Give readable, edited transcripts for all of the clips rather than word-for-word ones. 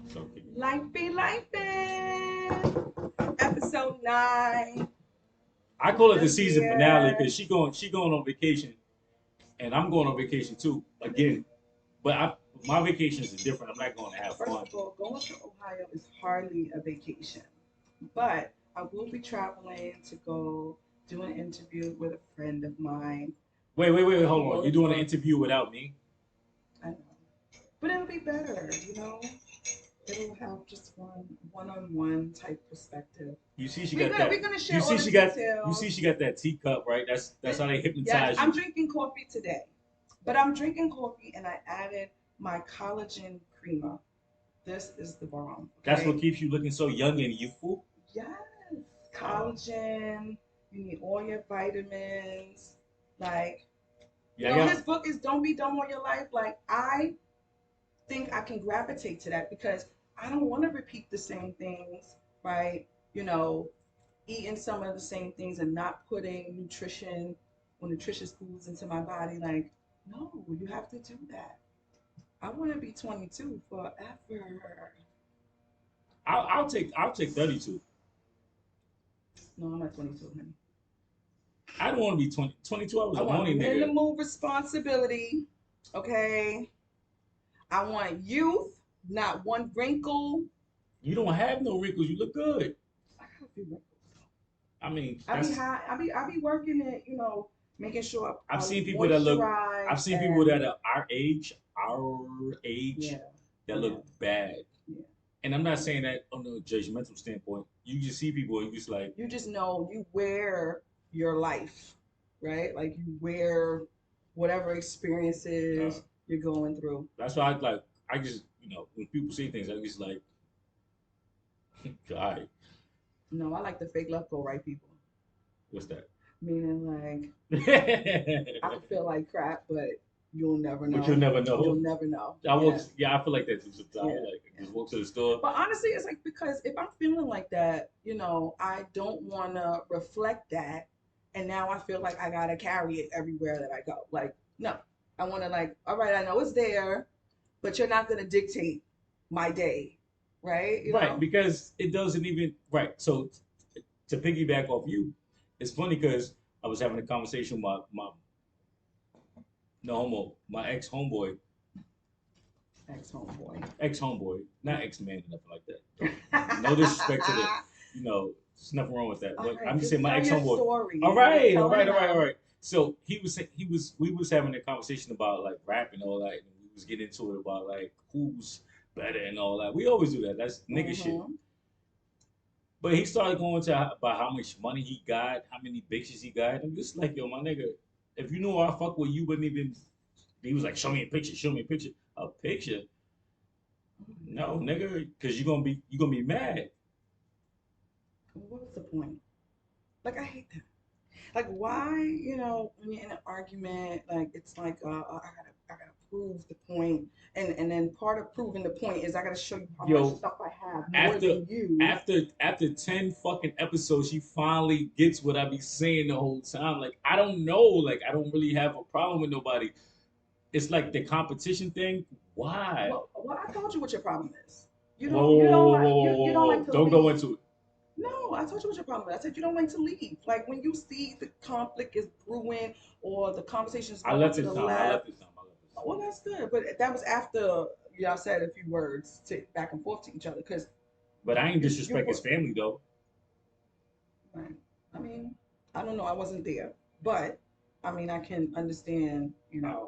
So Life be life. Episode 9 I is call it the the season finale because year. she going on vacation and I'm going on vacation too again. But my vacations is different. I'm not going to have First fun. of all, going to Ohio is hardly a vacation, but I will be traveling to go do an interview with a friend of mine. Wait, We hold on. You're both doing an work. interview without me? I know, but it'll be better, you know. It'll have just one-on-one type perspective. You see, she We're got gonna that. we're gonna You share all see, the she details. got that teacup, right? That's how they Yes, hypnotize I'm you. drinking coffee today, but I'm drinking coffee and I added my collagen creamer. This is the bomb. That's what Okay. keeps you looking so young and youthful. Yes, Oh, collagen. You need all your vitamins. Like, yeah, I his got. book is Don't Be Dumb All Your Life. Like, I think I can gravitate to that because I don't want to repeat the same things, right? You know, eating some of the same things and not putting nutrition or nutritious foods into my body. Like, no, you have to do that. I want to be 22 forever. I'll take 32. No, I'm not 22, honey. I don't want to be 20. 22. I was I a want horny nigga. minimal responsibility. Okay. I want youth, not one wrinkle. You don't have no wrinkles. You look good. I got a few wrinkles. I mean, I be that's. high. I be working it. Making sure I've I seen people that look. I've moisturize seen people and that are our age, yeah, that yeah, look bad. yeah. And I'm not saying that on a judgmental standpoint. You just see people and you just like, You just know you wear your life, right? Like you wear whatever uh, experiences you're going through. that's why I like. I just when people say things, I just like, God, No, I like the fake love go right people. what's that? Meaning like But I can feel like crap, but you'll never you'll know. never You'll know. never know. I walk. Yeah, Yeah, I feel like that too sometimes. yeah, Like yeah. just walk to the store. But honestly, it's like because if I'm feeling like that, I don't want to reflect that, and now I feel like I gotta carry it everywhere that I go. Like, no, I want to like, all right, I know it's there, but you're not gonna dictate my day, right? Right, because it doesn't even right. So to piggyback off you, it's funny because I was having a conversation with my no homo, my Ex homeboy. ex homeboy, not ex man, nothing like that. No disrespect to the, there's nothing wrong with that. All But right, I'm just saying just my tell ex your homeboy. story. All Just right, all tell it right, all right, all now. right. So we was having a conversation about like rap and all that, and we was getting into it about like who's better and all that. We always do that. That's nigga shit. Mm-hmm. But he started going to about how much money he got, how many bitches he got. I'm just like, yo, my nigga, if you knew I fuck with you, wouldn't even. He was like, show me a picture, show me a picture. A picture? No, nigga, because you gonna be mad. What was the point? Like, I hate that. Like, why, when you're in an argument, like it's like, I gotta prove the point, and then part of proving the point is I gotta show you how much Yo, stuff I have more after than you. after 10 fucking episodes, she finally gets what I be saying the whole time. Like, I don't know. Like, I don't really have a problem with nobody. It's like the competition thing. Why? Well, I told you what your problem is. You Whoa, don't, whoa, you don't whoa, whoa, like, whoa, you whoa, don't whoa. like to Don't go leave. into it. No, I told you what your problem is. I said you don't like to leave. Like when you see the conflict is brewing or the conversation is I going left to the this time. I left left. this time. I left this time. Well, that's good, but that was after y'all said a few words to back and forth to each other because But I ain't you disrespect were. his family though. Right. I mean, I don't know. I wasn't there, but I mean, I can understand, Uh,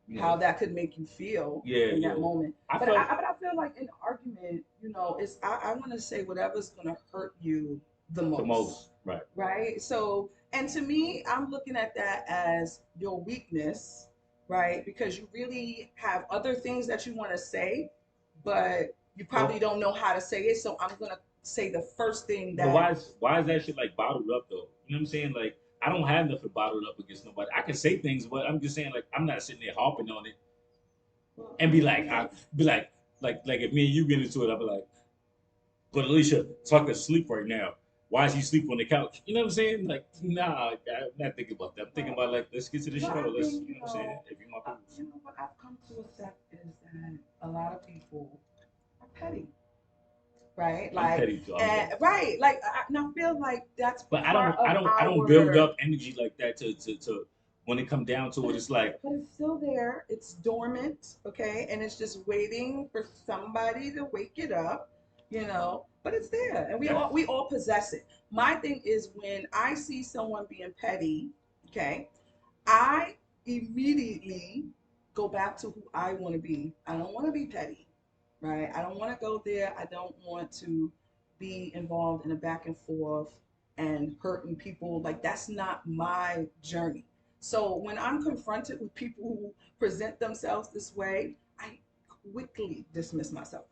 you how know, that could make you feel yeah, in that yeah. moment. I But felt I feel like in argument, it's I want to say whatever's gonna hurt you the the most, most. Right. right? So, and to me, I'm looking at that as your weakness, right? Because you really have other things that you want to say, but you probably Well, don't know how to say it. So I'm gonna say the first thing but why that. is why is that shit like bottled up though? You know what I'm saying? Like I don't have nothing bottled up against nobody. I can say things, but I'm just saying like I'm not sitting there harping on it Well, I and be mean, like I be like if me and you get into it, I'll be like, but Alicia, Tucker's asleep right now. Why is he sleep on the couch? You know what I'm saying? Like, nah, I'm not thinking about that. I'm thinking about like, let's get to the well, show. I Let's, think you know what I'm saying? If you my peoples. what I've come to accept is that a lot of people petty, right? I'm Like, petty too. I'm and petty. right, like, and I feel like that's But part of I don't build our. up energy like that to when it come down to But it. It's like, it's still there. It's dormant, okay, and it's just waiting for somebody to wake it up, you know. But it's there, and yeah, we all possess it. My thing is when I see someone being petty, okay, I immediately go back to who I want to be. I don't want to be petty, right? I don't want to go there. I don't want to be involved in a back and forth and hurting people. Like, that's not my journey. So when I'm confronted with people who present themselves this way, I quickly dismiss myself.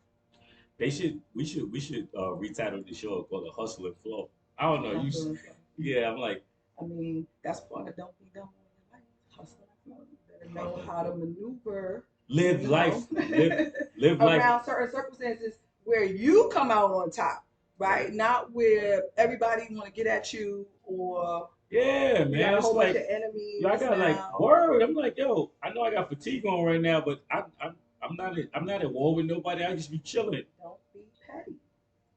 we should retitle the show called "The Hustle and Flow." I don't know. Hustle and flow. Yeah, I'm like I mean, that's part of don't be dumb in your life. Hustle and flow. You better know hustle and how to flow. maneuver, Live you life, know, live life. around certain circumstances where you come out on top, Right. right? Not where everybody want to get at you, or Yeah, you got man. a It's whole bunch like of yo, I enemies got like now. word. I'm like, yo, I know I got fatigue on right now, but I'm not at war with nobody. I just be chilling. Don't be petty.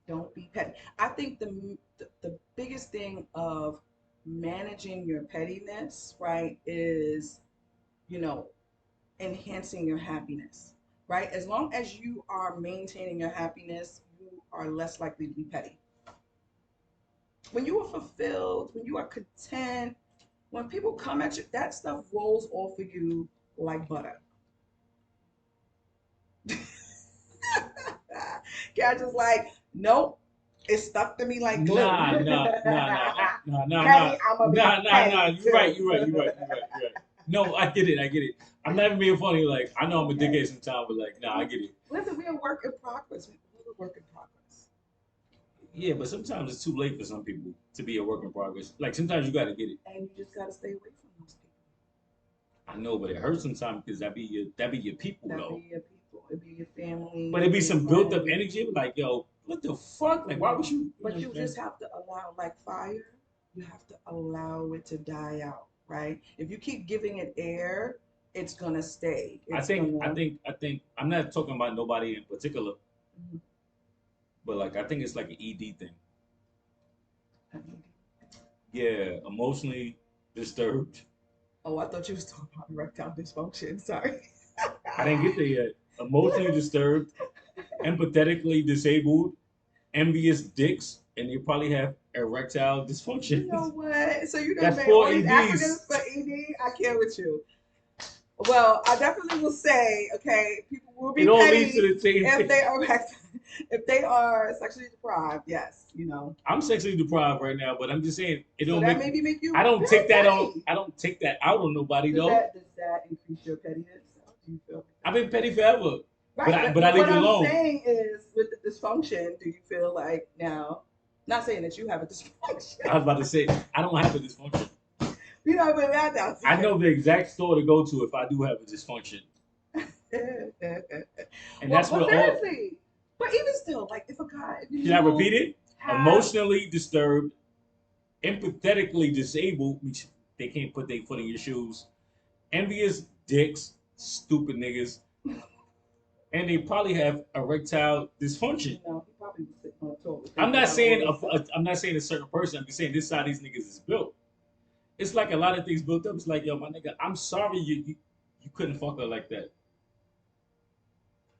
Don't be petty. I think the biggest thing of managing your pettiness, right, is, you know, enhancing your happiness, right? As long as you are maintaining your happiness, you are less likely to be petty. When you are fulfilled, when you are content, when people come at you, that stuff rolls off of you like butter. Cat just like, nope, it stuck to me like glue. Nah, nah, nah, nah, nah, nah, nah, Petty, I'm gonna be nah. petty You're right. too. You're right. No, I get it. I get it. I'm not even being funny. Like I know I'm a Okay. dickhead sometimes, but like, nah, I get it. Listen, we're a work in progress. We're a work in progress. Yeah, but sometimes it's too late for some people to be a work in progress. Like sometimes you got to get it. And you just gotta stay away from those people. I know, but it hurts sometimes because that be your people That though. be your people. It be your family. But it It be be your some built up friends. energy. Like yo, what the fuck? Like why would you? You know But what you I'm saying? just have to allow, like fire, you have to allow it to die out, right? If you keep giving it air, it's gonna stay. It's gonna. I think I'm not talking about nobody in particular, Mhm. but like I think it's like an ED thing. Mhm. Yeah, emotionally disturbed. Oh, I thought you was talking about erectile dysfunction. Sorry. I didn't get there yet. Emotionally disturbed, empathetically disabled, envious dicks, and they probably have erectile You know dysfunction. what? So you done That's made four all these EDs. acronyms for ED. I can't with you. Well, I definitely will say, okay, people will It be all leads to petty the same if thing. they are if they are sexually deprived. Yes, you know. I'm sexually deprived right now, but I'm just saying it So don't that make. maybe make I you don't very take that on. petty. I don't take that out on nobody though. Does that increase your pettiness? How do you feel like I've that? been petty forever, Right, but I but leave what it I'm alone. saying is, with the dysfunction, do you feel like now? Not saying that you have a I was dysfunction. about to say I don't have a dysfunction. You know, put that out I there. know the exact store to go to if I do have a dysfunction, and Well, that's but what all. seriously, but even still, like if a guy, if Should I you repeat it? have, Emotionally disturbed, empathetically disabled, which they can't put their foot in your shoes, envious dicks, stupid niggas, and they probably have erectile dysfunction. you know, he probably was sitting on a toilet I'm thinking not about all saying this stuff. I'm not saying a certain person. I'm just saying this side these niggas is built. It's like a lot of things built up. It's like yo, my nigga, I'm sorry you couldn't fuck her like that.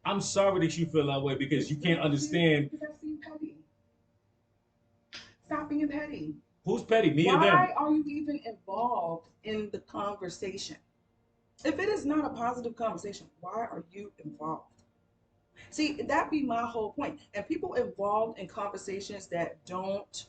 I'm sorry that you feel that way because you can't understand Because that's being petty. Stop being petty. who's petty, me or them. Why are you even involved in the conversation? If it is not a positive conversation, why are you involved? See, that be my whole point. And people involved in conversations that don't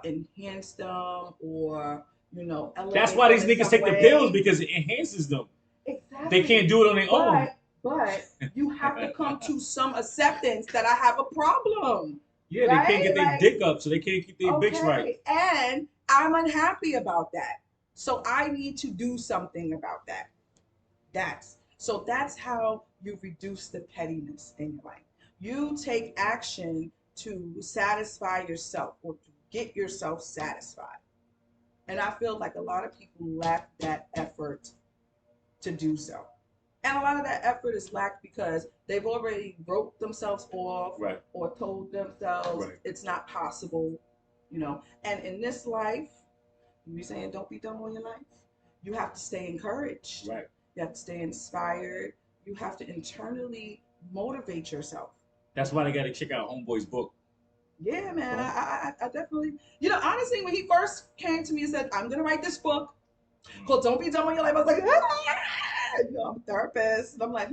enhance them or, That's elevate why them these in niggas some take the pills way. because it enhances them. They can't Exactly. do it on their own. But you have to come to some acceptance that I have a problem, Yeah, they can't right? get their Like, dick up, so they can't keep their bitch right. okay, and I'm unhappy about that. So I need to do something about that. That's how you reduce the pettiness in your life. You take action to satisfy yourself or to get yourself satisfied. And I feel like a lot of people lack that effort to do so. And a lot of that effort is lacked because they've already wrote themselves off Right. or told themselves Right. it's not possible, you know. And in this life, you saying don't be dumb on your life. You have to stay encouraged. Right. You have to stay inspired. You have to internally motivate yourself. That's why they got to check out Homeboy's book. Yeah, man. Home- I definitely, you know, honestly, when he first came to me and said, I'm going to write this book called Don't Be Dumb on Your Life, I was like, ah! You know, I'm a therapist. And I'm like,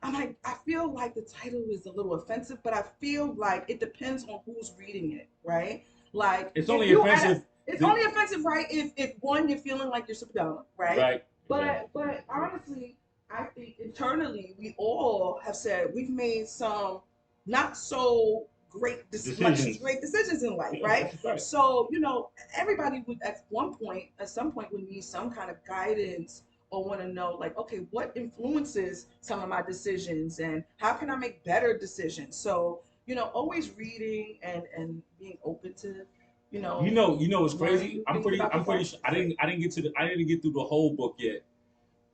I'm like, I feel like the title is a little offensive, but I feel like it depends on who's reading it, right? Like, It's if only you offensive. it's only offensive, right? If one, you're feeling like you're super dumb, right? Right. But honestly, I think internally we all have said we've made some not so great decisions in life, Yeah, right? that's right. So you know, everybody would at some point would need some kind of guidance or want to know like, okay, what influences some of my decisions and how can I make better decisions? So you know, always reading and being open to, you know, You know what's learning crazy? new things about I'm pretty yourself. sure I didn't get to I didn't get through the whole book yet.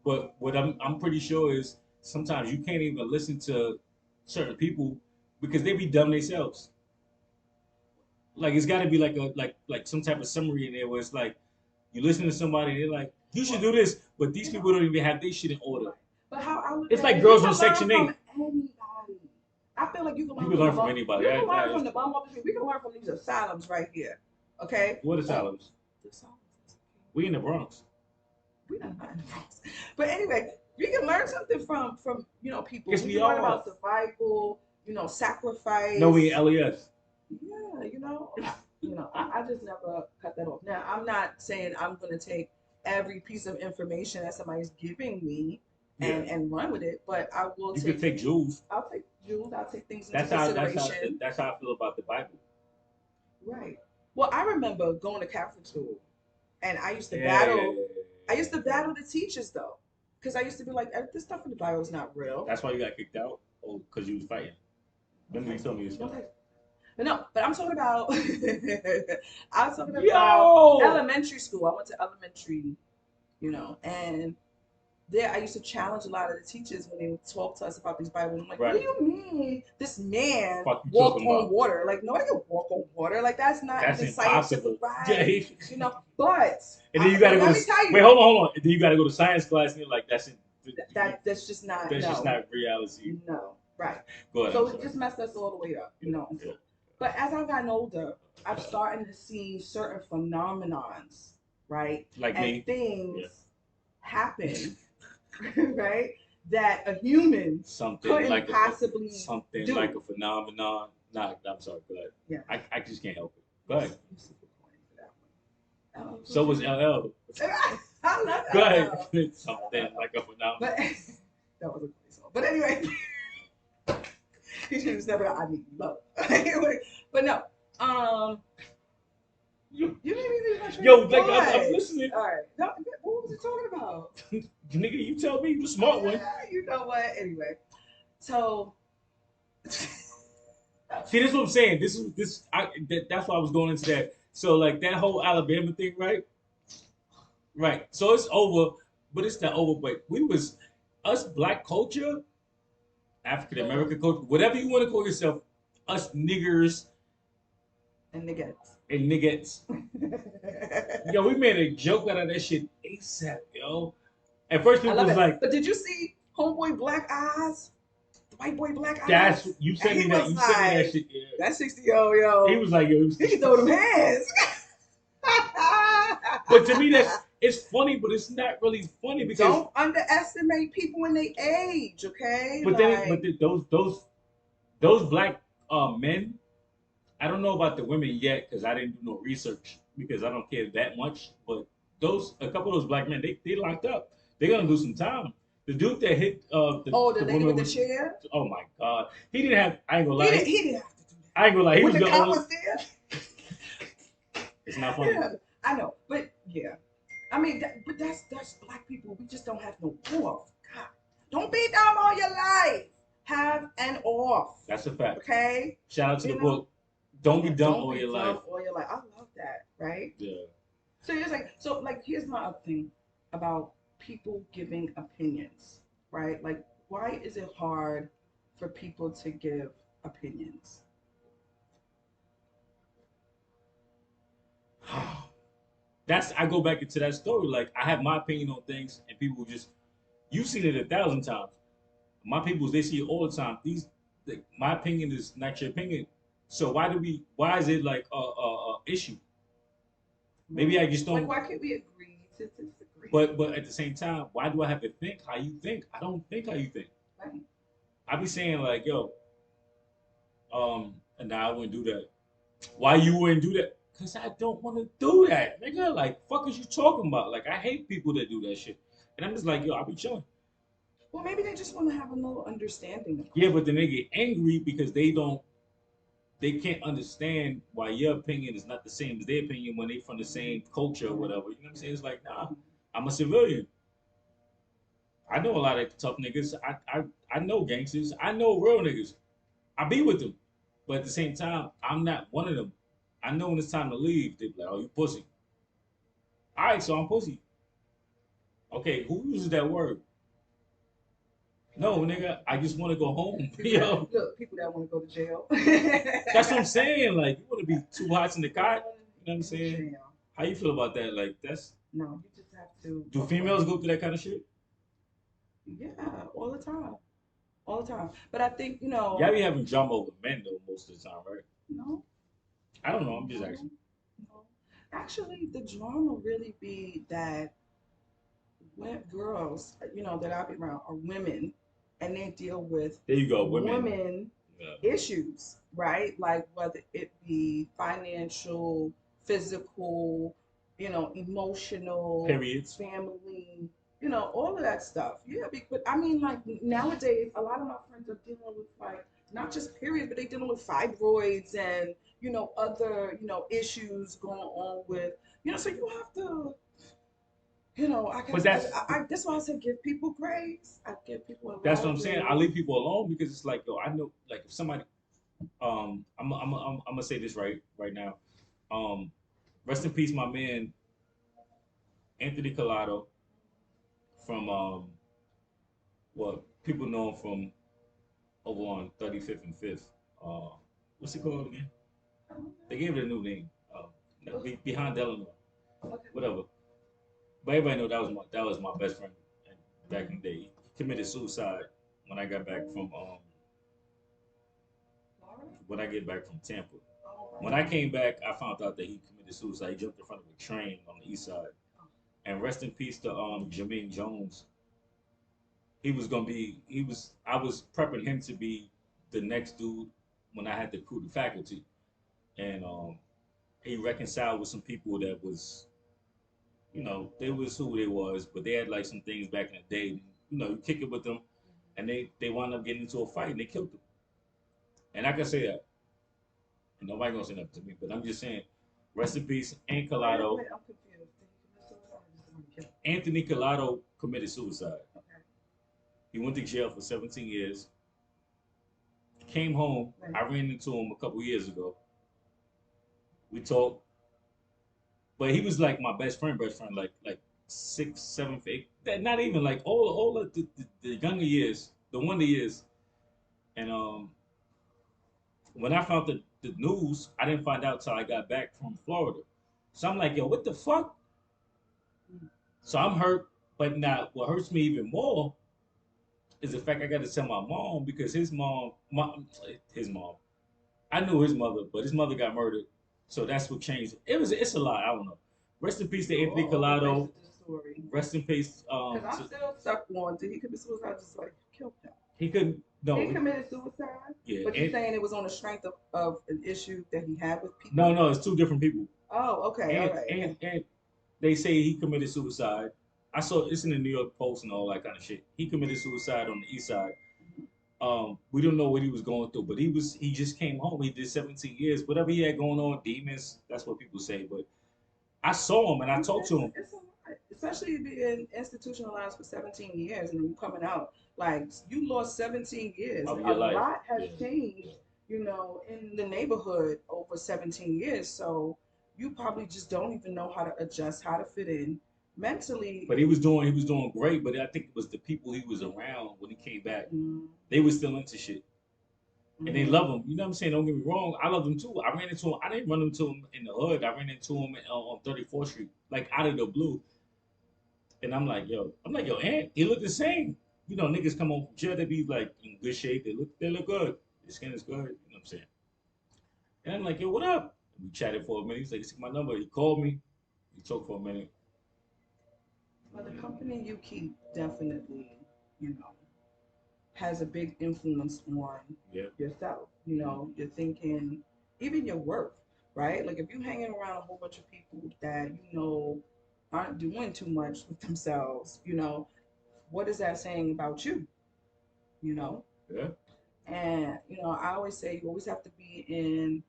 But what I'm pretty sure is sometimes you can't even listen to certain people because they be dumb themselves. Like it's got to be like like some type of summary in there where it's like you listen to somebody and they're like you should do this, but these people don't even have their shit in order. But how I look It's at like it, you girls can on learn Section from 8. anybody. I feel like you can You learn can from learn the from bum. anybody. You can learn That from is the bum of the tree. We can learn from these asylums right here. Okay? what asylums. The asylums. We in the Bronx. We are not in the Bronx. But anyway, you can learn something from you know people. Guess We we can learn are. about survival, you know, sacrifice. No, we in LES. Yeah, you know, I just never cut that off. Now, I'm not saying I'm going to take every piece of information that somebody's giving me Yeah. and run with it, but I will You take. could take Jules. I'll take Jules. I'll take things into That's how consideration. that's how I feel about the Bible. Right. Well, I remember going to Catholic school, and I used to Yeah. battle. I used to battle the teachers though, because I used to be like, this stuff in the Bible is not real. That's why you got kicked out. Oh, because you was fighting. Remember you told me this stuff. But no, but I'm talking about I was talking about Yo! elementary school. I went to elementary, you know, and there I used to challenge a lot of the teachers when they would talk to us about these Bibles. I'm like, what do Right. you mean this man Fuck you walked talking on about? water? Like nobody can walk on water. Like that's not That's even impossible. scientific, right? Yeah. You know, but And then you gotta go let to me tell you, wait, hold on. And then you gotta go to science class and you're like, that's just not that's no, just not reality. no, right. Go ahead. So it just messed us all the way up, you know. Yeah. But as I've gotten older, I'm starting to see certain phenomenons, right? Like and me. things happen, right? That a human Something couldn't like possibly something do. like a phenomenon. Nah, I'm sorry, go ahead. Yeah. I just can't help it. Go ahead. You super corny for that one. So was LL. I love Go that. ahead. Something like a phenomenon. But that was a great song. But anyway, he should have never. I need love. Anyway, but no. You made me think my train Yo, of like thought. I'm listening. All right. No, what was he talking about? Nigga, you tell me, you the smart one. You know what? Anyway, so See, this is what I'm saying. That's why I was going into that. So like that whole Alabama thing, right? Right. So it's over, but it's not over. But we was us black culture, African American culture, whatever you want to call yourself, us niggers and niggas. and niggas. Yo, we made a joke out of that shit ASAP, yo. At first I people love was it. like, But did you see Homeboy Black Eyes? The white boy Black Eyes? that's you sent And me he that. was You sent me that like, shit. Yeah. That's 60 yo. He was like, yo, He can throw them hands. But to me, it's funny, but it's not really funny because don't underestimate people in their age, okay? But like, then, those black men, I don't know about the women yet because I didn't do no research because I don't care that much. But a couple of those black men, they locked up. They're gonna do some time. The dude that hit the the lady woman with the chair. Oh my god, he didn't have. I ain't gonna lie. He didn't have to do that. I ain't gonna lie. He when was the the cop only. was there. It's not funny. Yeah, I know, but yeah, I mean, but that's black people. We just don't have no off. God, don't be dumb all your life. Have an off. That's a fact. Okay. Shout out to the book. Don't be dumb all your life. All your life. I love that. Right. Yeah. So it's like here's my other thing about people giving opinions. right? Like, why is it hard for people to give opinions? That's I go back into that story. Like I have my opinion on things, and people just you've seen it 1,000 times. My people they see it all the time. My opinion is not your opinion. So why do we? Why is it like a issue? Maybe Right. I just Like, don't. why can't we agree to disagree? But at the same time, why do I have to think how you think? I don't think how you think. Right. I be saying like, yo, and now I wouldn't do that. Why you wouldn't do that? Cause I don't want to do that, nigga. Like, fuck is you talking about? Like, I hate people that do that shit. And I'm just like, yo, I be chilling. Well, maybe they just want to have a little understanding of Yeah, life. but then they get angry because they can't understand why your opinion is not the same as their opinion when they from the same culture or whatever. You know what I'm saying? It's like, nah, I'm a civilian. I know a lot of tough niggas. I know gangsters. I know real niggas. I be with them. But at the same time, I'm not one of them. I know when it's time to leave, they be like, oh, you pussy. All right, so I'm pussy. Okay, who uses that word? No, nigga, I just want to go home. People that Yo, look, people that want to go to jail. that's what I'm saying. Like, you want to be two hots in the cot? You know what I'm In saying? jail. How you feel about that? Like, that's No, you just have to do females go through that kind of shit? yeah, all the time. All the time. But I think, Y'all be having drama over men though most of the time, right? no, I don't know. I'm just no, asking. no. Actually, the drama really be that when girls, that I be around are women and they deal with There you go, women. women Yeah. issues, right? Like whether it be financial, physical, emotional, Periods. family, all of that stuff. Yeah, but I mean, like nowadays, a lot of my friends are dealing with like not just periods, but they dealing with fibroids and other issues going on with so you have to I But guess that's why I said give people grace. I give people a that's lot what of I'm saying. grace. I leave people alone because it's like, yo, I know, like, if somebody, I'm gonna say this right now. Um, rest in peace, my man Anthony Collado from well, people know him from over on 35th and 5th. What's it called again? They gave it a new name. Behind Delano, Okay. whatever. But everybody know that was my best friend back in the day. He committed suicide when I got back from when I get back from Tampa. When I came back, I found out that he committed suicide. He jumped in front of a train on the east side. And rest in peace to Jermaine Jones. He was gonna be. He was. I was prepping him to be the next dude when I had to recruit the faculty, and he reconciled with some people that was, they was who they was, but they had like some things back in the day. You kick it with them, and they wound up getting into a fight and they killed him. And I can say that, and nobody gonna say nothing to me, but I'm just saying, rest in peace, and Collado. Wait, I'm confused. Did he commit suicide or just somebody killed Anthony Collado committed suicide. him? Okay. He went to jail for 17 years. Came home. Right. I ran into him a couple years ago. We talked, but he was like my best friend, like six, seventh, eight. Not even like all of the younger years, the wonder years. And when I found the news, I didn't find out till I got back from Florida. So I'm like, yo, what the fuck? So I'm hurt, but now what hurts me even more is the fact I got to tell my mom because his mom, I knew his mother, but his mother got murdered, so that's what changed. It's a lot. I don't know. Rest in peace to So Anthony all the Collado. faces to the story. Rest in peace. Because I'm still stuck on, did he commit suicide? Just like killed him. He couldn't. He No. committed suicide, Yeah. but you're saying it was on the strength of an issue that he had with people? No. It's two different people. Oh, okay, all And right. and they say he committed suicide. I saw it's in the New York Post and all that kind of shit. He committed suicide on the east side. We don't know what he was going through, but he just came home. He did 17 years. Whatever he had going on, demons. That's what people say. But I saw him and I talked to him. It's a lot, especially being institutionalized for 17 years and then you coming out. Like, you lost 17 years. Of A your life. lot has Yeah. changed, in the neighborhood over 17 years. So you probably just don't even know how to adjust, how to fit in. mentally. But he was doing great. But I think it was the people he was around when he came back. Mm, They were still into shit, and they mm, love him. You know what I'm saying? Don't get me wrong. I love him too. I ran into him. I didn't run into him in the hood. I ran into him on 34th Street, like out of the blue. And I'm like, yo, Ant, he look the same. You know, niggas come home from jail, they be like in good shape. They look good. Their skin is good. You know what I'm saying? And I'm like, yo, what up? And we chatted for a minute. He's like, "This my number." He called me. We talked for a minute. well, the company you keep definitely, you know, has a big influence on Yeah. yourself. You Mm-hmm. know, you're thinking, even your work, right? Like if you're hanging around a whole bunch of people that you know aren't doing too much with themselves, you know, what is that saying about you? You know, Yeah. and you know, I always say you always have to be in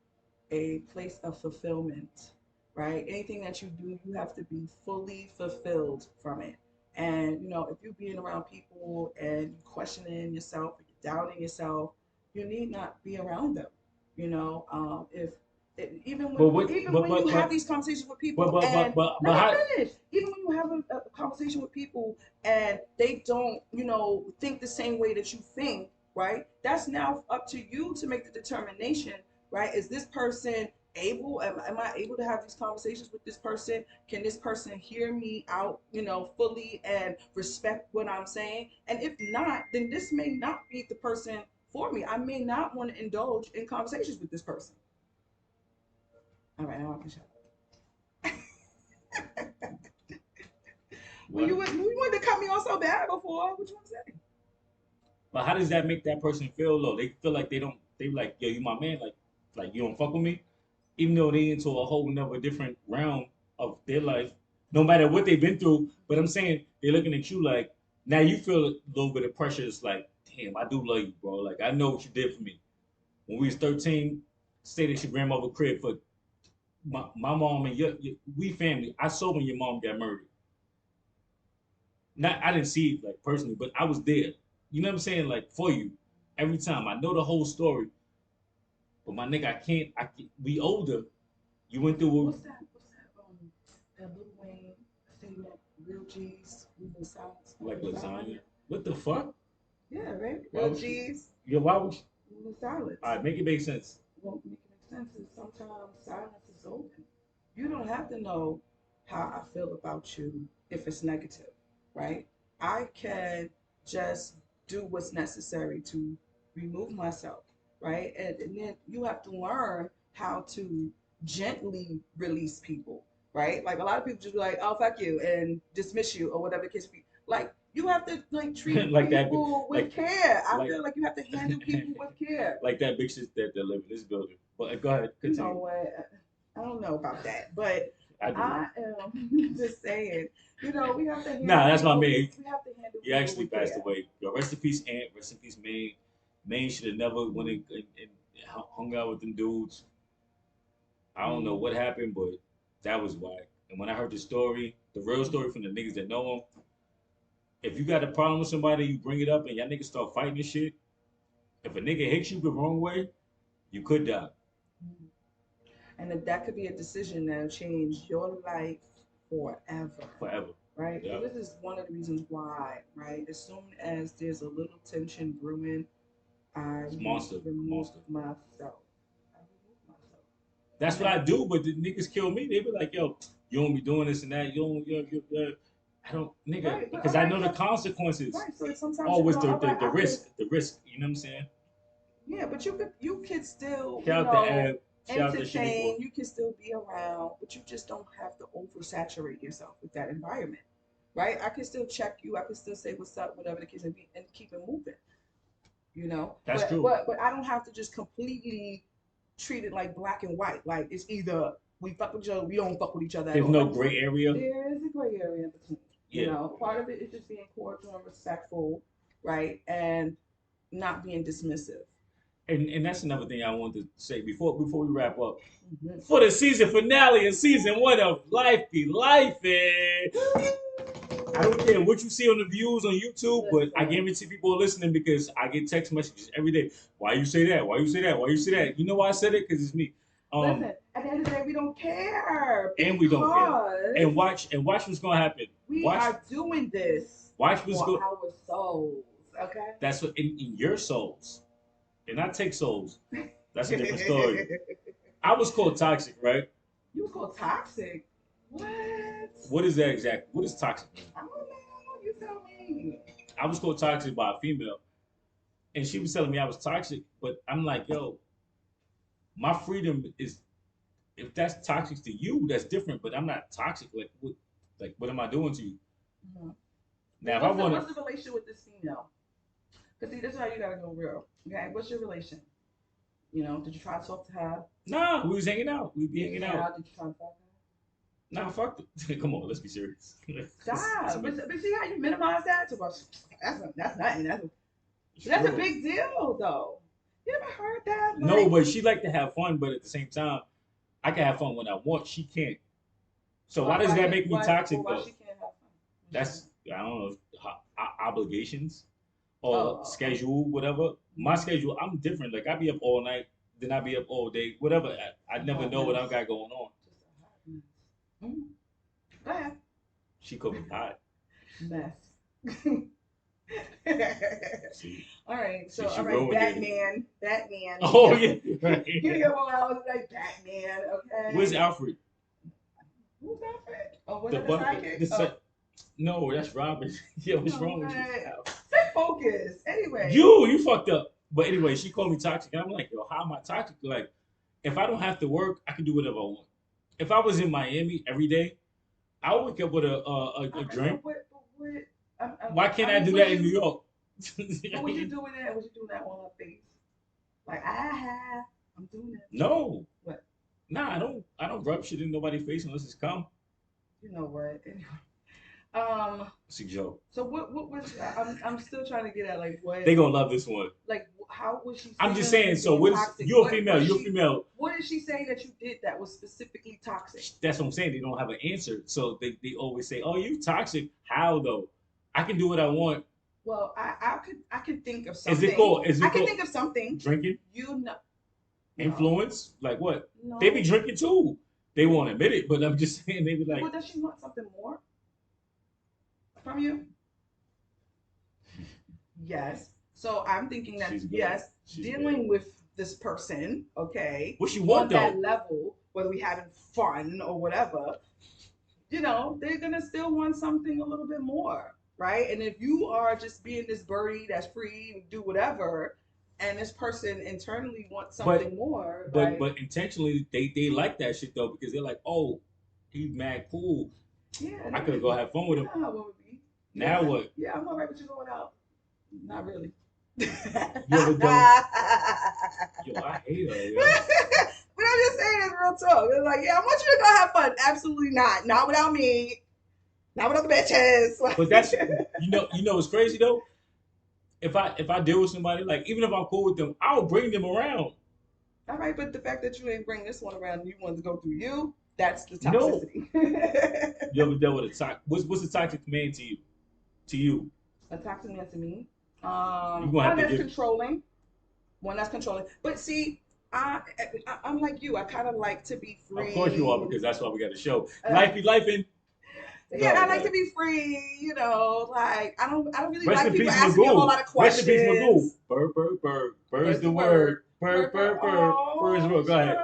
a place of fulfillment, right? Anything that you do, you have to be fully fulfilled from it. And you know, if you're being around people and you questioning yourself, you're doubting yourself, you need not be around them. You know, if But what? even when you have these conversations with people and let But me how? finish. Even when you have a conversation with people and they don't, you know, think the same way that you think, right? That's now up to you to make the determination, right? Is this person able? Am I able to have these conversations with this person? Can this person hear me out, you know, fully and respect what I'm saying? And if not, then this may not be the person for me. I may not want to indulge in conversations with this person. All right, now I can shut up. Well, What? you wanted to cut me off so bad before. What you want to say? But how does that make that person feel though? They feel like they don't. They like, yo, you my man. Like you don't fuck with me, even though they into a whole another different realm of their life. No matter what they've been through, but I'm saying they're looking at you like now you feel a little bit of pressure. It's like, damn, I do love you, bro. Like I know what you did for me when we was 13. Stayed at your grandmother crib for my mom and we family. I saw when your mom got murdered. Not I didn't see it like personally, but I was there. You know what I'm saying? Like for you, every time I know the whole story. But my nigga, I can't. We older. You went through What's that? What's that? That Lil Wayne statement, real G's, moving silence, like moving silence. lasagna. What the fuck? Yeah, right. Why Real would you? G's, Yeah, why would you? moving silence. All right, make it make sense. Won't make any sense is sometimes silence is golden. You don't have to know how I feel about you if it's negative, right? I can just do what's necessary to remove myself, right? And then you have to learn how to gently release people, right? Like a lot of people just be like, oh, fuck you, and dismiss you or whatever the case be. Like, you have to like treat like that, people with like care. I like feel like you have to handle people with care. like that big shit that live in this building. But go ahead, You know continue. what? I don't know about that, but I do. I am just saying, you know, we have to Nah, handle that's my people. man. We have to handle He people actually with passed care. away. Yo, rest in peace, Ant. Rest in peace, Maine. Maine should have never went and hung out with them dudes. I don't know Mm. what happened, but that was whack. And when I heard the story, the real story from the niggas that know him, if you got a problem with somebody, you bring it up and y'all niggas start fighting and shit. If a nigga hits you the wrong way, you could die Mm. And that could be a decision that'll change your life forever, forever. right? So Yeah. this is one of the reasons why, right? As soon as there's a little tension brewing, I It's monster. remove Monster. myself. I remove myself. That's what I And do, but the niggas kill me. They be like, yo, you don't be doing this and that. You don't, I don't, nigga, right, but because all I right, know the so consequences. right, so sometimes you Always know, all right, the I could risk, the risk. You know what I'm saying? yeah, but you could still, you Shout out to know, Ab. Shout out to Shaniqua. entertain, you can still be around, but you just don't have to oversaturate yourself with that environment. Right? I can still check you, I can still say what's up, whatever the case may be, and keep it moving, you know. That's But true. but but I don't have to just completely treat it like black and white. Like it's either we fuck with each other, we don't fuck with each other at There's all. no Like gray area. there is a gray area in between. You Yeah. know, part of it is just being cordial and respectful, right? And not being dismissive. And that's another thing I wanted to say before we wrap up. Mhm. For the season finale of season one of Life Be Life, and I don't care what you see on the views on YouTube, but I Listen, guarantee people are listening because I get text messages every day. Why you say that? Why you say that? Why you say that? You know why I said it? Because it's me. Listen, at the end of the day, we don't care and we don't care. because And watch what's gonna happen. we Watch are doing this watch what's for go. our souls. Okay. That's what in your souls, and I take souls. That's a different story. I was called toxic, right? You was called toxic. What? What is that exactly? What is toxic mean? I don't know. You tell me. I was called toxic by a female, and she was telling me I was toxic, but I'm like, yo, my freedom is if that's toxic to you, that's different. But I'm not toxic. Like what am I doing to you? Mhm. Now, if I What's the, want what's to, the relation with this female? Because see, this is how you gotta go real. Okay, what's your relation? You know, did you try to talk to her? nah, we was hanging out. We be hanging out. Did you try to fuck her? Nah, fuck it. Come on, let's be serious. Stop. But see how you minimize that? To that's nothing. That's a big deal, though. You ever heard that? No, Like, but she like to have fun, but at the same time, I can have fun when I want. She can't. So why does that make me toxic why though? she can't have fun? That's I don't know obligations or Oh. schedule, whatever. My schedule, I'm different. Like I be up all night, then I be up all day, whatever. I never know what I got going on. Just a hot mess. Mm. Go ahead. She called me hot. Mess. See, All right. So, see, she all right, ruined it. Batman. Oh yeah, right. You know when I was like Batman, okay? Where's Alfred? Who's Alfred? Oh, was The that the butler. sidekick? No, that's Robin. Yeah, what's No wrong with way. you? Stay focused. Anyway. You fucked up. But anyway, she called me toxic, and I'm like, yo, how am I toxic? Like, if I don't have to work, I can do whatever I want. If I was in Miami every day, I would wake up with a drink. Why can't I do that in New York? But was you doing that? Was you doing that on her face? Like I'm doing that. No. What? Nah, I don't rub shit in nobody's face unless it's cum. You know what? Anyway. It's a joke. So what was I'm still trying to get at like what they gonna love this one. Like how was she? I'm just saying. So what is you're a female? You're a female. What is she saying that you did that was specifically toxic? That's what I'm saying. They don't have an answer, so they always say, "Oh, you toxic." How though? I can do what I want. Well, I could think of something. Is it cool? I can think of something. Drinking? You know. Influence? Like what? No. They be drinking too. They won't admit it, but I'm just saying they be like. Well, does she want something more from you? Yes. So I'm thinking that yes, dealing with this person, okay. What she want though? On that level, whether we having fun or whatever, you know, they're gonna still want something a little bit more, right? And if you are just being this birdie that's free and do whatever, and this person internally wants something more, but intentionally they like that shit though because they're like, oh, he's mad cool. Yeah, I could go have fun with him. How it would be. Now yeah, what? Yeah, I'm alright with you going out. Not really. You ever done? Yo, I hate her. Yo. But I'm just saying it's real talk. It's like, yeah, I want you to go have fun. Absolutely not. Not without me. Not with other bitches. But that's you know what's crazy though? If I deal with somebody, like even if I'm cool with them, I'll bring them around. All right, but the fact that you ain't bring this one around and you wanted to go through you, that's the toxicity. No. You ever dealt with a toxic? What's a toxic man to you? To you? A toxic man to me? One that's controlling. One that's controlling. But see, I'm like you. I kind of like to be free. Of course you are, because that's why we got a show. Life be lifing. Yeah, I like to be free. You know, like I don't really like people asking me a whole lot of questions. Rest in peace, Magoo. Bird, bird, bird. Bird's the word. Bird, bird, bird. Bird's the word. Go ahead.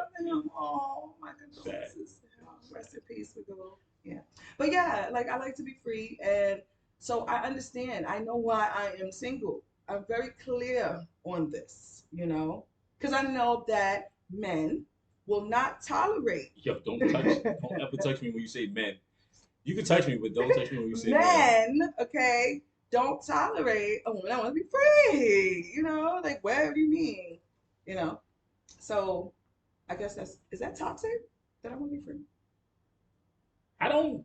Oh my goodness. Rest in peace, Magoo. Yeah, but yeah, like I like to be free, and so I understand. I know why I am single. I'm very clear on this, you know, because I know that men will not tolerate. Yo, don't ever touch me when you say men. You can touch me, but don't touch me when you say men. Okay, don't tolerate a woman that wants to be free. You know, like whatever you mean, you know. So, I guess is that toxic? That I want to be free. I don't.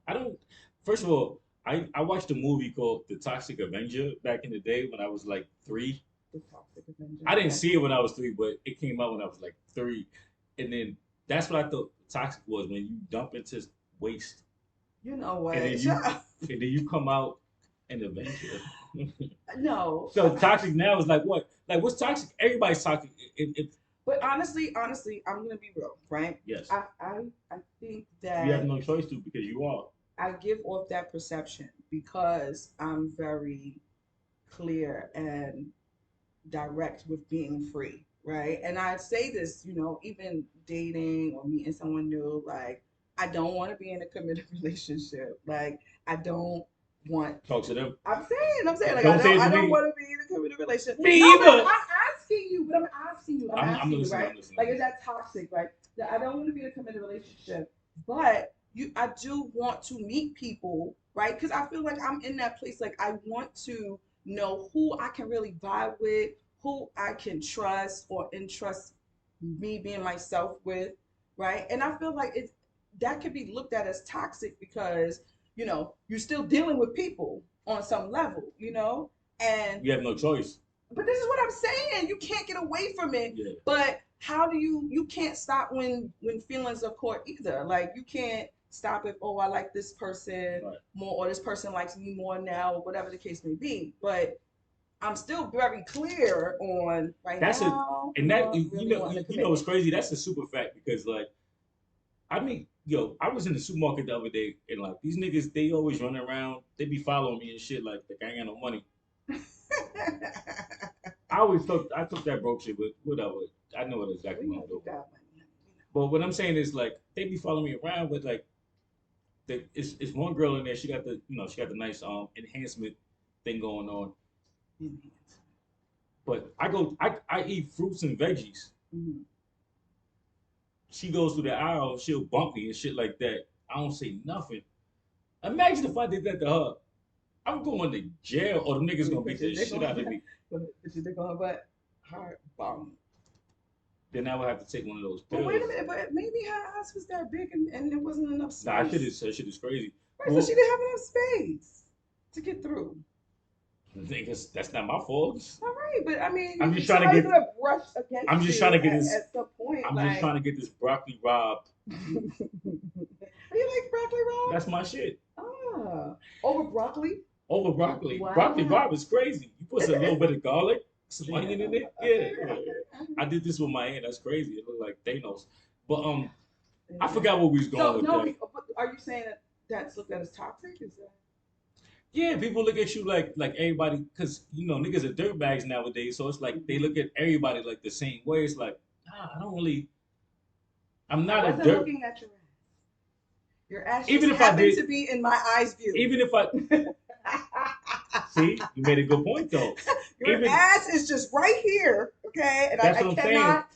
First of all, I watched a movie called The Toxic Avenger back in the day when I was like 3. The Toxic Avenger. I didn't see it when I was 3, but it came out when I was like 3, and then that's what I thought toxic was, when you dump into waste. You know what? And then you come out an Avenger. No. So toxic now is like what? Like what's toxic? Everybody's toxic. But honestly, I'm gonna be real, right? Yes. I think You have that no choice to because you are. I give off that perception because I'm very clear and direct with being free, right? And I say this, even dating or meeting someone new, like I don't want to be in a committed relationship. Like I don't want. Talk to them. I'm saying, like Don't say it I to don't me. want to be in a committed relationship. Me No, but either. I'm asking you. But I'm asking you. I'm listening. Right? I'm listening. Like, is that toxic? Right? That I don't want to be in a committed relationship, but I do want to meet people, right? Because I feel like I'm in that place. Like I want to know who I can really vibe with, who I can trust or entrust me being myself with, right? And I feel like it's that could be looked at as toxic because you're still dealing with people on some level, and You have no choice. but this is what I'm saying. You can't get away from it. Yeah. But how do you can't stop when feelings are caught either. Like you can't stop if, oh, I like this person Right. more or this person likes me more now or whatever the case may be. But I'm still very clear on right That's a now. and that Really wanting a it's commitment. crazy. That's a super fact because like I mean, I was in the supermarket the other day and like these niggas, they always run around. They be following me and shit like I ain't got no money. I took that broke shit, but whatever. I know what exactly We what know I'm you doing. got money. But what I'm saying is like they be following me around with like it's one girl in there. She got the she got the nice enhancement thing going on. But I eat fruits and veggies. Mm-hmm. She goes through the aisle, she'll bump me and shit like that. I don't say nothing. Imagine if I did that to her. I'm going to jail or the niggas gonna beat the shit out of me. Put your dick on her butt. Hard bomb. Then I would have to take one of those But pills. wait a minute, but maybe her ass was that big and there wasn't enough space. Nah, that shit is crazy. Right, so she didn't have enough space to get through. Niggas, that's not my fault. All right, but I mean, I'm just trying to get. gonna brush against I'm just trying to get this. at some point. I'm just trying to get this broccoli rob. You like broccoli raw? That's my shit. Ah, over broccoli? Over broccoli. Wow. Broccoli rob is crazy. You put a little bit of garlic, some Yeah. onion in it. Yeah. I did this with my hand. That's crazy. It looked like Thanos. But I forgot where we was going with that. But are you saying that that's looked at as toxic? Is that? Yeah, people look at you like everybody, because niggas are dirtbags nowadays. So it's like they look at everybody like the same way. It's like, I don't really. I'm not I a wasn't dirt. looking at your ass. Your ass Even just if I happened did, to be in my eyes view. even if I see, you made a good point though. Your ass is just right here, okay, and That's I what I'm cannot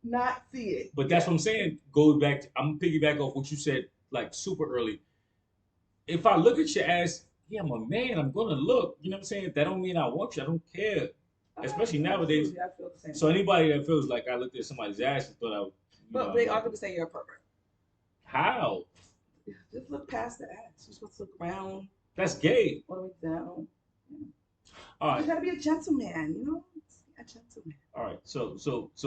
not see it. But that's what I'm saying. Goes back. I'm gonna piggyback off what you said like super early. If I look at your ass, yeah, I'm a man. I'm gonna look. You know what I'm saying? That don't mean I want you. I don't care. Especially nowadays. I feel the same. So anybody that feels like I looked at somebody's ass and thought I, but they are gonna say you're a pervert. How? Just look past the ass. You're supposed to look around. That's gay. All the way down. All right. You gotta be a gentleman, a gentleman. All right. So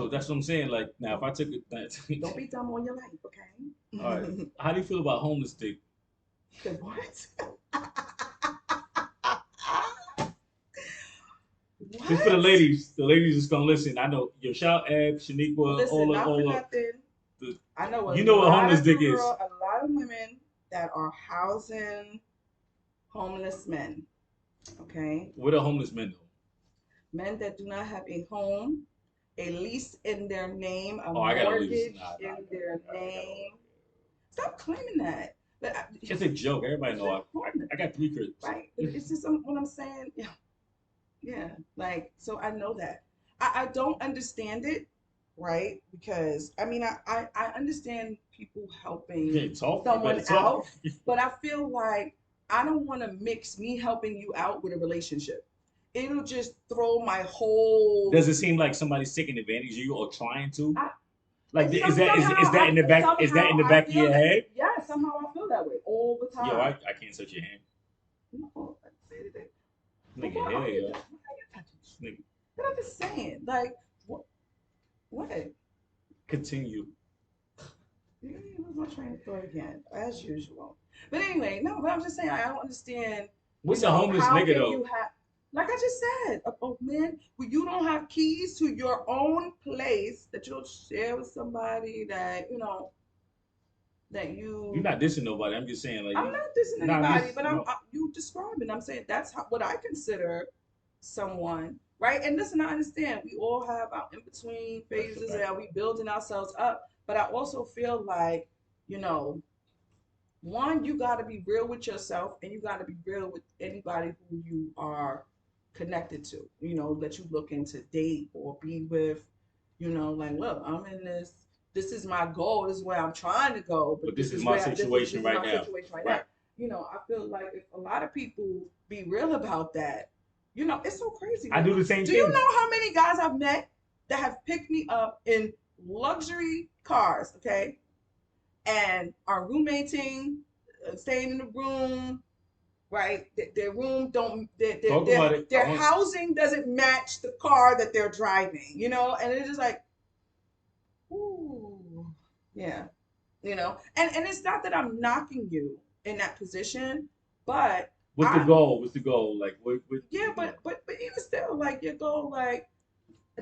that's what I'm saying. Like now, if I took it, don't be dumb on your life, okay? All right. How do you feel about homeless dick? What? Just for the ladies is gonna listen. I know your shout Ab, Shaniqua, listen, not for nothing. I know you know what homeless dick is. A lot of women that are housing homeless men. Okay. What are homeless men though? Men that do not have a home, a lease in their name, a mortgage in their name. Stop claiming that. It's a joke. Everybody know I got 3 kids. Right. It's just what I'm saying. Yeah. Yeah. Like, so I know that. I don't understand it, right? Because I mean I understand people helping someone out, but I feel like I don't want to mix me helping you out with a relationship. It'll just throw my whole. Does it seem like somebody's taking advantage of you or trying to? Is that in the back? Is that in the back of your head? Yeah, somehow I feel that way all the time. Yo, I can't touch your hand. No, I say it. Nigga, hell yeah. Nigga. But I'm just saying, like, what? Continue. Yeah, what's my train of thought again? As usual. But anyway, no. But I'm just saying, I don't understand. What's a homeless nigga though? like I just said, man, when you don't have keys to your own place that you'll share with somebody that that You're you. not dissing nobody. I'm just saying, like, I'm you, not dissing nah, I'm anybody, just, but you describing. I'm saying that's what I consider someone, right? And listen, I understand we all have our in between that's a phases fact. and we building ourselves up, but I also feel like you know one, you got to be real with yourself and you got to be real with anybody who you are connected to, that you looking to date or be with, like, look, I'm in this. This is my goal. This is where I'm trying to go. But But this this is is my where this situation is right my now. situation right now. Right. I feel like if a lot of people be real about that, it's so crazy, I yo. do the same Do you thing. know how many guys I've met that have picked me up in luxury cars, okay, and are roommating, staying in the room, right? Their room don't Talk about it. I their want. housing doesn't match the car that they're driving, and it's just like, ooh, yeah, and it's not that I'm knocking you in that position, but What's the I goal? What's the goal? Like, what yeah, you know? but even still, like your goal, like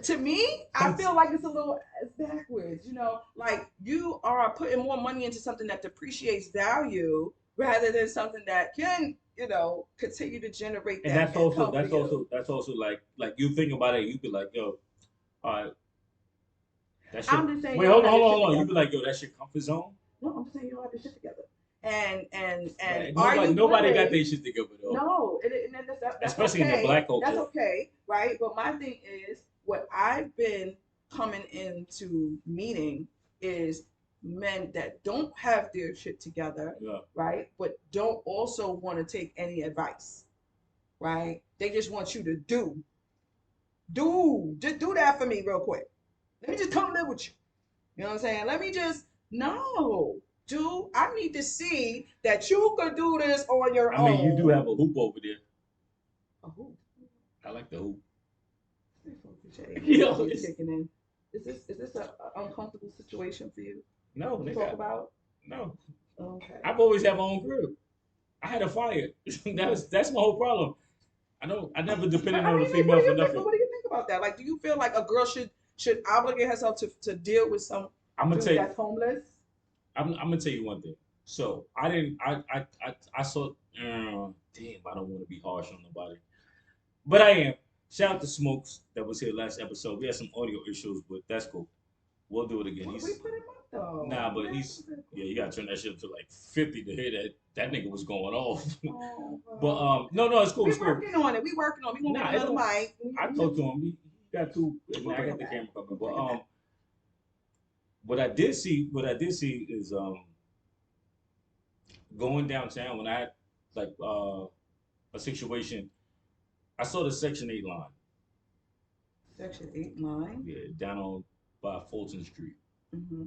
to me, I Some, feel like it's backwards, like you are putting more money into something that depreciates value rather than something that can, continue to generate and that income for you. that's also like you think about it. You be like, yo, all right, that I'm shit. just saying Wait, you don't hold on, have hold your on, shit hold on. You be together. like, yo, that's your comfort zone. No, I'm just saying you don't have your shit together. And Right. are Nobody, you nobody got willing? their shit together though, No, and that's especially in the okay. black That's culture. okay, right? But my thing is, what I've been coming into meeting is men that don't have their shit together, Yeah. right? But don't also want to take any advice, right? They just want you to just do that for me real quick. Let me just come live with you. You know what I'm saying? Let me just no, dude. I need to see that you could do this on your I mean, you do own. have a hoop over there. Oh, I like the hoop. the Yo, ugly's it's kicking in. Is this a uncomfortable situation for you no, to talk nigga, about? no. Okay. I've always had my own crib. I had a fire. That's my whole problem. I never But depended I on a mean, like, what female do for you think? nothing. What do you think about that? Like, do you feel like a girl should obligate herself to deal with some I'm gonna dude tell you. that's homeless? I'm gonna tell you one thing. So I didn't. I saw. Damn, I don't want to be harsh on nobody, but I am. Shout out to Smokes that was here last episode. We had some audio issues, but that's cool. We'll do it again. We He's put him up though. nah, but he's yeah. You gotta turn that shit up to like 50 to hear that. That nigga was going off. Oh, But no, okay. no, it's cool. We It's cool. working on it. We working on it. We gonna Nah, get it another don't. mic. I talked to him. He got two. And We'll I bring got him the back. camera coming. We'll But bring him back. what I did see is going downtown when I had like a situation. I saw the Section 8 line. Section 8 9. Yeah, down on by Fulton Street. Mm-hmm.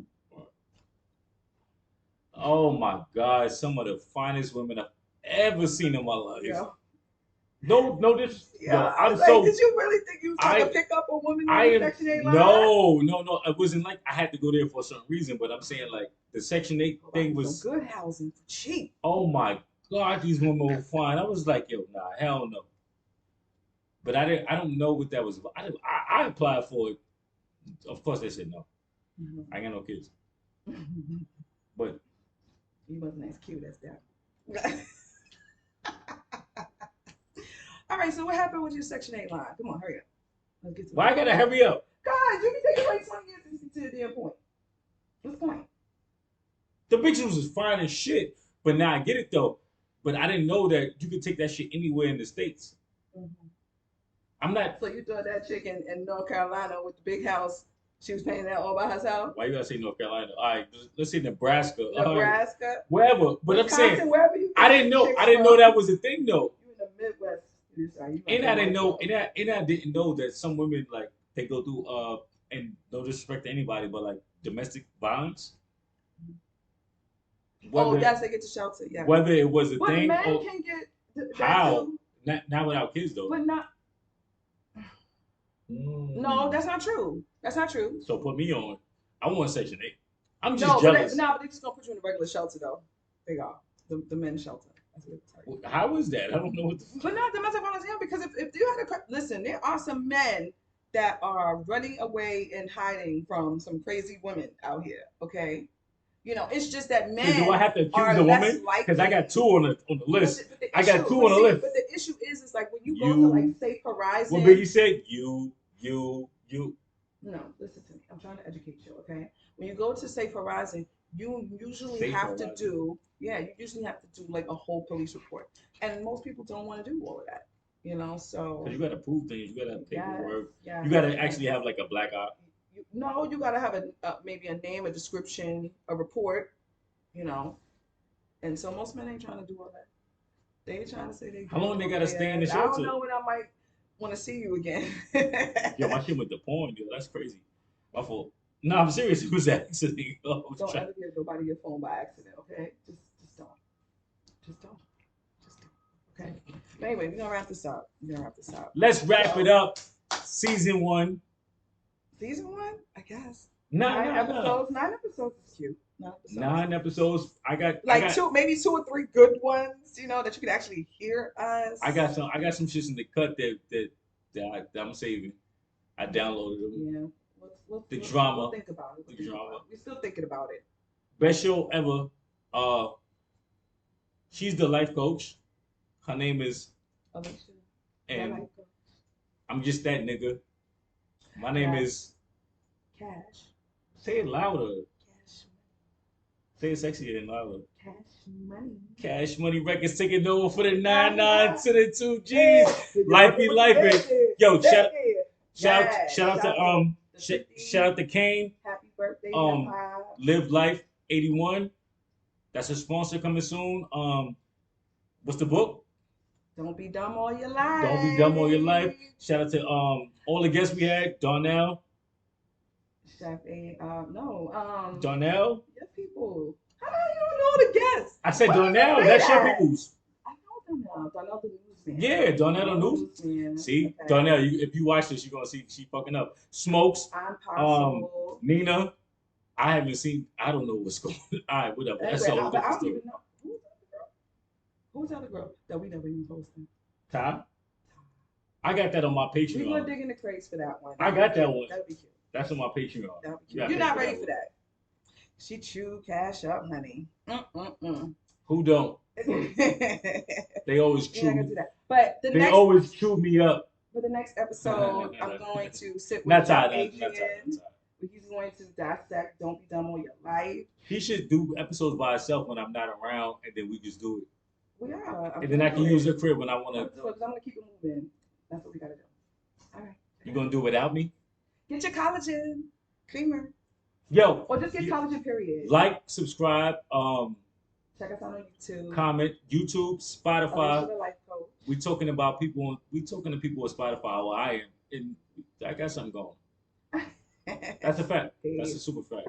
Oh my God, some of the finest women I've ever seen in my life. Yeah. No, no, this Yeah. yo, I I'm was like, did so you really think you was trying to I pick up a woman I on the am Section 8 line? no. It wasn't like I had to go there for a certain reason, but I'm saying like the Section 8 thing Some was. good housing for cheap. Oh my God, these women were fine. I was like, yo, nah, hell no. But I didn't. I don't know what that was about. I applied for it. Of course, they said no. Mhm. I ain't got no kids. But He wasn't as cute as that. All right, so what happened with your Section 8 line? Come on, hurry up. Let's get to the why I point. gotta hurry up? God, you can take like 20 years to get to the damn point. What's the point? The pictures was fine as shit. But now I get it though. But I didn't know that you could take that shit anywhere in the states. Mm-hmm. I'm not. So you thought that chick in North Carolina with the big house, she was paying that all by herself? Why you gotta say North Carolina? All right, let's say Nebraska. All right, Nebraska, wherever. But I'm saying Wisconsin, wherever you I think didn't the know. I chicks didn't know from. that was a thing though. You in the Midwest. You like And them I didn't white know. girls. And I didn't know that some women like they go through and no disrespect to anybody, but like domestic violence. Oh, Whether yes, they get to shelter. Yes, whether it was a but thing men or can get that how. too. Not without kids though. But not. No, Mm. that's not true. That's not true. So put me on. I want Section 8. I'm just No, but jealous. no, but they just gonna put you in a regular shelter though. They go the men's shelter. That's what it tell you. How is that? I don't know what the But not domestic violence, yeah, because if you had a listen, there are some men that are running away and hiding from some crazy women out here. Okay, it's just that So do I men have to accuse are the less woman? Because I got likely. two on the But list. the I got issue, two but on the see, list. but the issue is like when you go to like You, Safe what Horizon. Biggie said? You. No, listen to me. I'm trying to educate you, okay? When you go to Safe Horizon, you usually Safe have to Horizon. do, yeah, you usually have to do like a whole police report. And most people don't want to do all of that, Because so you got to prove things. You got to have yes, paperwork. yes, You got to yes. actually have like a black eye. No, you got to have maybe a name, a description, a report, you know. And so most men ain't trying to do all that. They ain't trying to say they How good long they or got to stay in the bad. I don't shelter? know when I might want to see you again. Yo, my shit went to porn, yo. That's crazy. My fault. No, I'm serious. It was an accident. I was Don't trying. ever give nobody your phone by accident, okay? Just don't. Just don't. Just don't. Okay. But anyway, we're gonna wrap this up. We're gonna wrap this up. Let's wrap it So up. Season 1. season one, I guess. Nah, Nine nah, nah. episodes. 9 episodes is cute. 9 episodes. 9 episodes. I got, I Like got, two, maybe 2 or 3 good ones, that you could actually hear I us. got some. I got some shits in the cut that I'm saving. I downloaded them. Yeah. The We'll drama, think about it. the drama. We're still thinking about it. Best show ever. Uh, she's the life coach. Her name is, Alicia. and I'm just that nigga. My name Yeah. is. Cash. Say it louder. Cash. Say it sexier and louder. Cash money. Cash Money Records taking over for the 99 99. to the 2 Yeah. G's. Life be life. Yo, shout Yes. shout out to the 50. shout out to Kane. Happy birthday, hip Um, hop. Live Life 81. That's a sponsor coming soon. What's the book? Don't be dumb all your life. Don't be dumb all your life. Shout out to all the guests we had. Darnell. Chef A. No. Darnell. Your people. How do you know the guests? I said Why did you Darnell. say That's your that? people's. I know Darnell. Darnell the newsman. Yeah, Darnell the news. Newsman. See, Okay. Darnell, if you watch this, you're gonna see she fucking up. Smokes. I'm possible. Nina. I haven't seen. I don't know what's going on. All right, whatever. That's Anyway, a whole but I different don't story. even know who's the other girl that we never even posted. Ty? I got that on my We're gonna Patreon. dig in the crates for that one. I got that one. That'd be cute. That's on my Patreon. That'd be You cute. gotta You're pay not for ready that for one. that. She chewed cash up, honey. Mm-mm-mm. Who don't? You're They always not chew gonna me. do that. But They always chew me up. for the next episode, I'm going to sit with Not Chef Ty, not Ty, Adrian. not Ty. He's going to dissect Don't Be Dumb All Your Life. He should do episodes by himself when I'm not around, and then we just do it. We are. And then I can use the crib when I want I'm to. gonna do it because I'm gonna keep it moving. That's what we gotta do. All right. You gonna do it without me? Get your collagen creamer, Yo, or just get collagen. Period. like, subscribe, Check us out on YouTube. comment, YouTube, Alicia Spotify. the Life Coach. We talking about people. We talking to people on Spotify. Well, I am, and I got something going. That's a fact. That's a super fact.